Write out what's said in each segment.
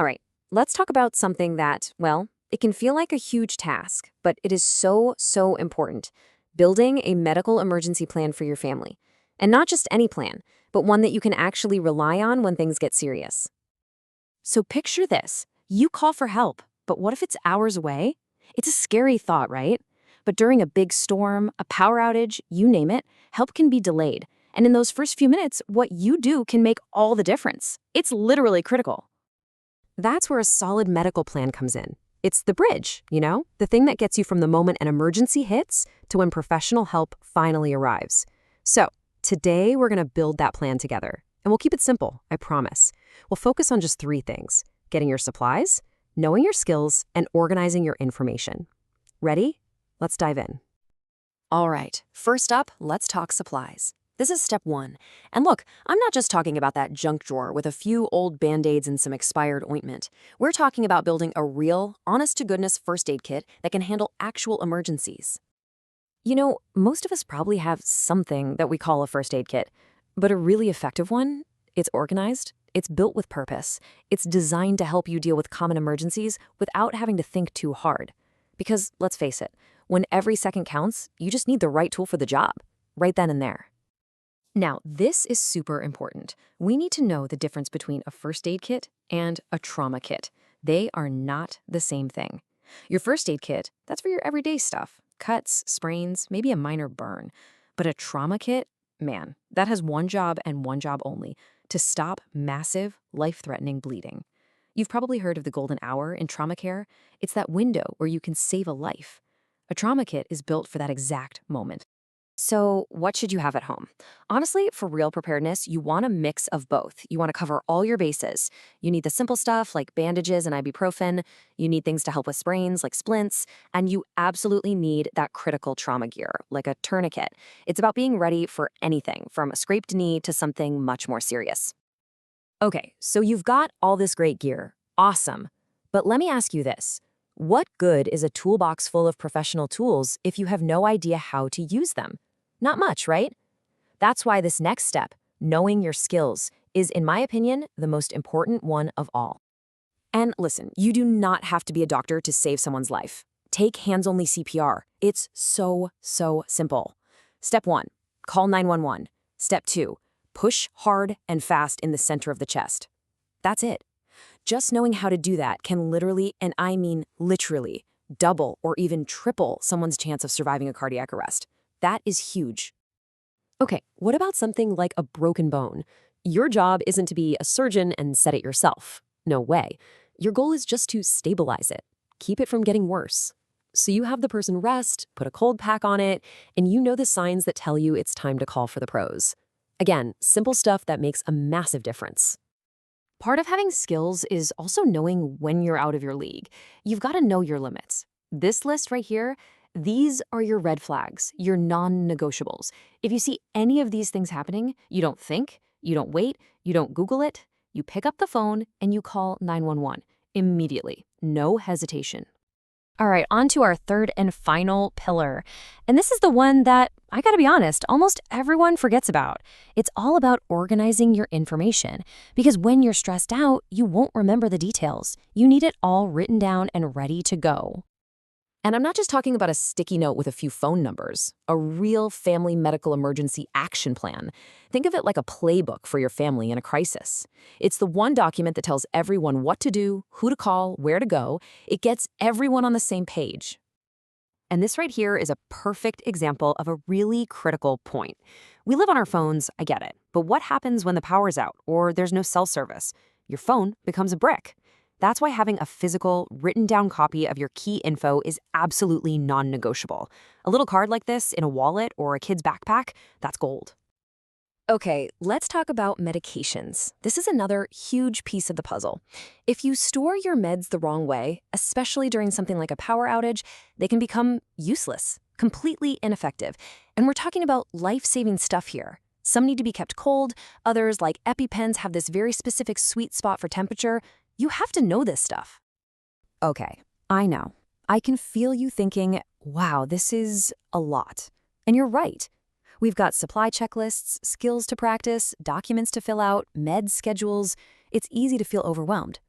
All right, let's talk about something that, well, it can feel like a huge task, but it is so, so important. Building a medical emergency plan for your family. And not just any plan, but one that you can actually rely on when things get serious. So picture this. You call for help, but what if it's hours away? It's a scary thought, right? But during a big storm, a power outage, you name it, help can be delayed. And in those first few minutes, what you do can make all the difference. It's literally critical. That's where a solid medical plan comes in. It's the bridge, the thing that gets you from the moment an emergency hits to when professional help finally arrives. So, today we're going to build that plan together. And we'll keep it simple, I promise. We'll focus on just 3 things: getting your supplies, knowing your skills, and organizing your information. Ready? Let's dive in. All right, first up, let's talk supplies. This is step 1. And look, I'm not just talking about that junk drawer with a few old Band-Aids and some expired ointment. We're talking about building a real, honest-to-goodness first aid kit that can handle actual emergencies. Most of us probably have something that we call a first aid kit, but a really effective one, it's organized, it's built with purpose, it's designed to help you deal with common emergencies without having to think too hard. Because, let's face it, when every second counts, you just need the right tool for the job, right then and there. Now, this is super important. We need to know the difference between a first aid kit and a trauma kit. They are not the same thing. Your first aid kit, that's for your everyday stuff. Cuts, sprains, maybe a minor burn. But a trauma kit, man, that has one job and one job only: to stop massive, life-threatening bleeding. You've probably heard of the golden hour in trauma care. It's that window where you can save a life. A trauma kit is built for that exact moment. So, what should you have at home? Honestly, for real preparedness, you want a mix of both. You want to cover all your bases. You need the simple stuff like bandages and ibuprofen. You need things to help with sprains like splints. And you absolutely need that critical trauma gear, like a tourniquet. It's about being ready for anything, from a scraped knee to something much more serious. Okay, so you've got all this great gear. Awesome. But let me ask you this. What good is a toolbox full of professional tools if you have no idea how to use them? Not much, right? That's why this next step, knowing your skills, is, in my opinion, the most important one of all. And listen, you do not have to be a doctor to save someone's life. Take hands-only CPR. It's so, so simple. Step 1, call 911. Step 2, push hard and fast in the center of the chest. That's it. Just knowing how to do that can literally, and I mean literally, double or even triple someone's chance of surviving a cardiac arrest. That is huge. Okay, what about something like a broken bone? Your job isn't to be a surgeon and set it yourself. No way. Your goal is just to stabilize it, keep it from getting worse. So you have the person rest, put a cold pack on it, and you know the signs that tell you it's time to call for the pros. Again, simple stuff that makes a massive difference. Part of having skills is also knowing when you're out of your league. You've got to know your limits. This list right here, these are your red flags, your non-negotiables. If you see any of these things happening, you don't think, you don't wait, you don't Google it, you pick up the phone and you call 911 immediately. No hesitation. All right, on to our third and final pillar. And this is the one that, I gotta be honest, almost everyone forgets about. It's all about organizing your information. Because when you're stressed out, you won't remember the details. You need it all written down and ready to go. And I'm not just talking about a sticky note with a few phone numbers, a real family medical emergency action plan. Think of it like a playbook for your family in a crisis. It's the one document that tells everyone what to do, who to call, where to go. It gets everyone on the same page. And this right here is a perfect example of a really critical point. We live on our phones, I get it, but what happens when the power's out or there's no cell service? Your phone becomes a brick. That's why having a physical, written-down copy of your key info is absolutely non-negotiable. A little card like this in a wallet or a kid's backpack, that's gold. Okay, let's talk about medications. This is another huge piece of the puzzle. If you store your meds the wrong way, especially during something like a power outage, they can become useless, completely ineffective. And we're talking about life-saving stuff here. Some need to be kept cold, others, like EpiPens, have this very specific sweet spot for temperature. You have to know this stuff. Okay, I know. I can feel you thinking, wow, this is a lot. And you're right. We've got supply checklists, skills to practice, documents to fill out, med schedules. It's easy to feel overwhelmed.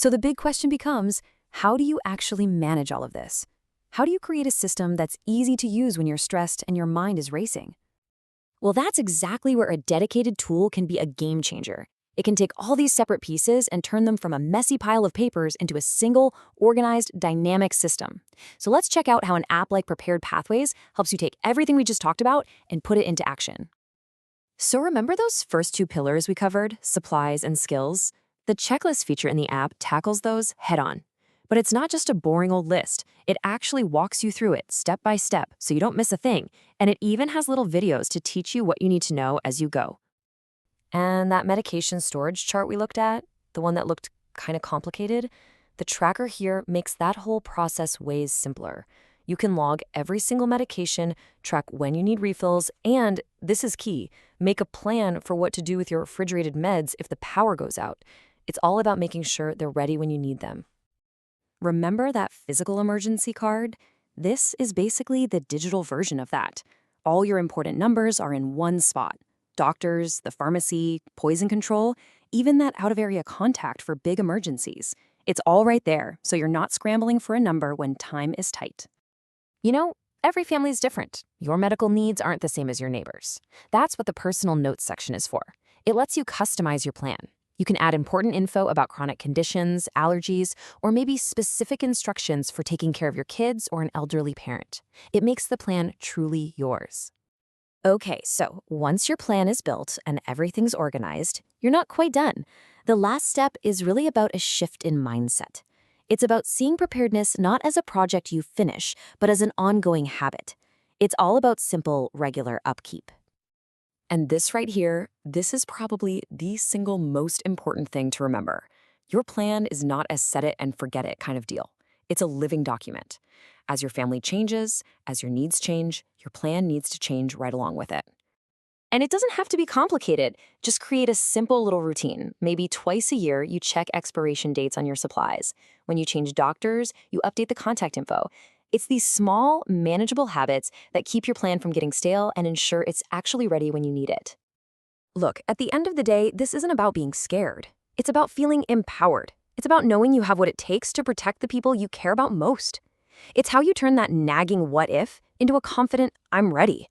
So the big question becomes, how do you actually manage all of this? How do you create a system that's easy to use when you're stressed and your mind is racing? Well, that's exactly where a dedicated tool can be a game changer. It can take all these separate pieces and turn them from a messy pile of papers into a single, organized, dynamic system. So let's check out how an app like Prepared Pathways helps you take everything we just talked about and put it into action. So remember those first two pillars we covered, supplies and skills? The checklist feature in the app tackles those head-on. But it's not just a boring old list. It actually walks you through it step by step so you don't miss a thing. And it even has little videos to teach you what you need to know as you go. And that medication storage chart we looked at, the one that looked kind of complicated, the tracker here makes that whole process way simpler. You can log every single medication, track when you need refills, and, this is key, make a plan for what to do with your refrigerated meds if the power goes out. It's all about making sure they're ready when you need them. Remember that physical emergency card? This is basically the digital version of that. All your important numbers are in one spot. Doctors, the pharmacy, poison control, even that out-of-area contact for big emergencies. It's all right there, so you're not scrambling for a number when time is tight. You know, every family is different. Your medical needs aren't the same as your neighbors. That's what the personal notes section is for. It lets you customize your plan. You can add important info about chronic conditions, allergies, or maybe specific instructions for taking care of your kids or an elderly parent. It makes the plan truly yours. Okay, so once your plan is built and everything's organized, you're not quite done. The last step is really about a shift in mindset. It's about seeing preparedness not as a project you finish, but as an ongoing habit. It's all about simple, regular upkeep. And this right here, this is probably the single most important thing to remember. Your plan is not a set it and forget it kind of deal. It's a living document. As your family changes, as your needs change, your plan needs to change right along with it. And it doesn't have to be complicated. Just create a simple little routine. Maybe twice a year, you check expiration dates on your supplies. When you change doctors, you update the contact info. It's these small, manageable habits that keep your plan from getting stale and ensure it's actually ready when you need it. Look, at the end of the day, this isn't about being scared. It's about feeling empowered. It's about knowing you have what it takes to protect the people you care about most. It's how you turn that nagging what if into a confident, I'm ready.